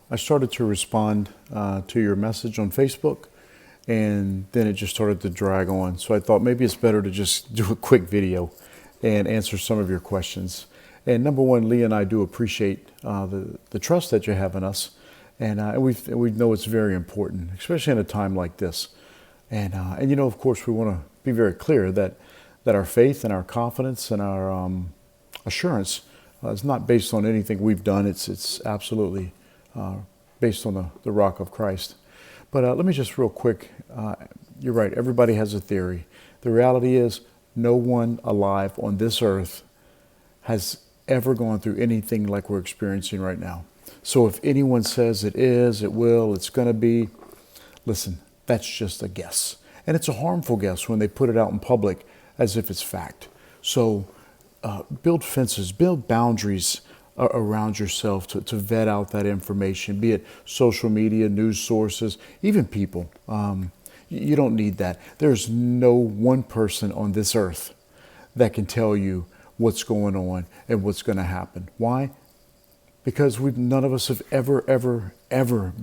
I started to respond to your message on Facebook, and then it just started to drag on. So I thought maybe it's better to just do a quick video and answer some of your questions. And number one, Leah and I do appreciate the trust that you have in us, and we know it's very important, especially in a time like this. And of course, we want to be very clear that our faith and our confidence and our assurance is not based on anything we've done. It's absolutely based on the rock of Christ. But let me just real quick, you're right, everybody has a theory. The reality is no one alive on this earth has ever gone through anything like we're experiencing right now. So if anyone says it is, it will, it's going to be, listen, that's just a guess. And it's a harmful guess when they put it out in public as if it's fact. So build fences, build boundaries around yourself to vet out that information, be it social media, news sources, even people. You don't need that. There's no one person on this earth that can tell you what's going on and what's going to happen. Why? Because none of us have ever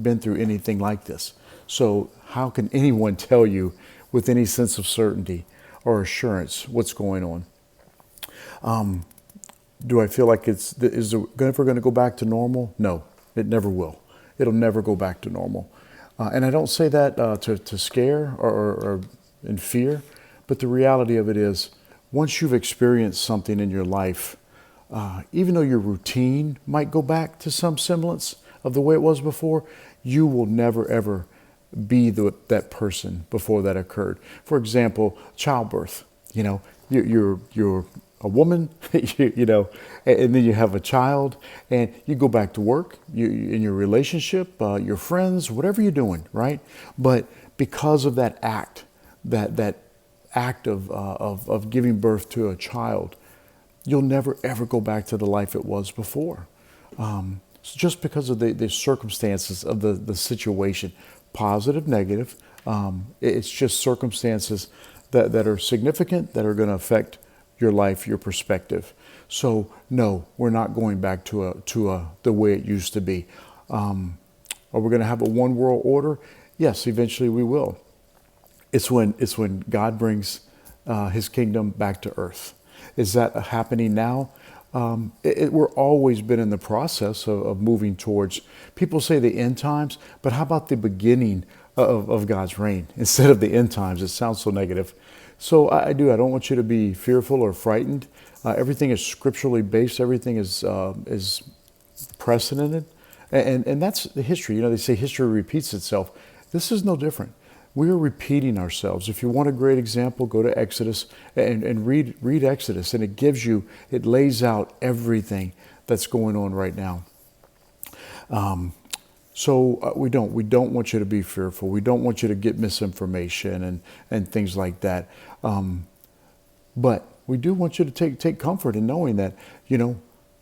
been through anything like this. So how can anyone tell you with any sense of certainty or assurance what's going on? Do I feel like is it ever going to go back to normal? No, it never will. It'll never go back to normal. And I don't say that to scare or in fear, but the reality of it is, once you've experienced something in your life, even though your routine might go back to some semblance of the way it was before, you will never ever be that person before that occurred. For example, childbirth. You're a woman, and then you have a child, and you go back to work, in your relationship, your friends, whatever you're doing, right? But because of that act, that act of giving birth to a child, you'll never ever go back to the life it was before. So just because of the circumstances of the situation, positive, negative, it's just circumstances that are significant, that are going to affect your life, your perspective. So no, we're not going back to the way it used to be. Are we going to have a one world order? Yes, eventually we will. It's when God brings his kingdom back to earth. Is that happening now? We're always been in the process of moving towards, people say the end times, but how about the beginning of God's reign instead of the end times? It sounds so negative. So I don't want you to be fearful or frightened. Everything is scripturally based. Everything is precedented. And that's the history. They say history repeats itself. This is no different. We are repeating ourselves. If you want a great example, go to Exodus and read Exodus, and it lays out everything that's going on right now. So we don't want you to be fearful. We don't want you to get misinformation and things like that. But we do want you to take comfort in knowing that,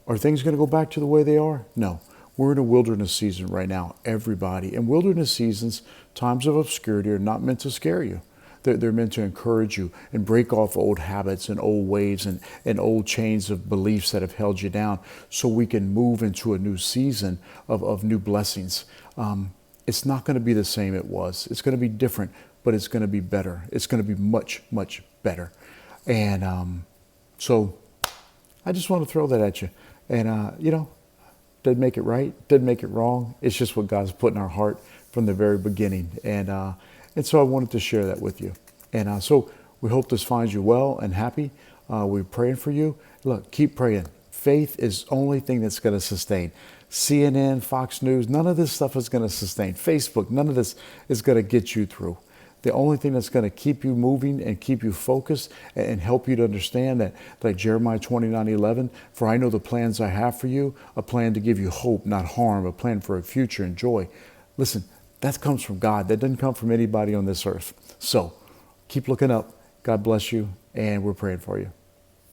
are things going to go back to the way they are? No. We're in a wilderness season right now, everybody. And wilderness seasons, times of obscurity, are not meant to scare you. They're meant to encourage you and break off old habits and old ways and old chains of beliefs that have held you down, so we can move into a new season of new blessings. It's not going to be the same it was. It's going to be different, but it's going to be better. It's going to be much, much better. And so I just want to throw that at you. And, doesn't make it right, doesn't make it wrong. It's just what God's put in our heart from the very beginning. And so I wanted to share that with you. And so we hope this finds you well and happy. We're praying for you. Look, keep praying. Faith is the only thing that's going to sustain. CNN, Fox News, none of this stuff is going to sustain. Facebook, none of this is going to get you through. The only thing that's going to keep you moving and keep you focused and help you to understand that, like Jeremiah 29:11, for I know the plans I have for you, a plan to give you hope, not harm, a plan for a future and joy. Listen, that comes from God. That doesn't come from anybody on this earth. So keep looking up. God bless you, and we're praying for you.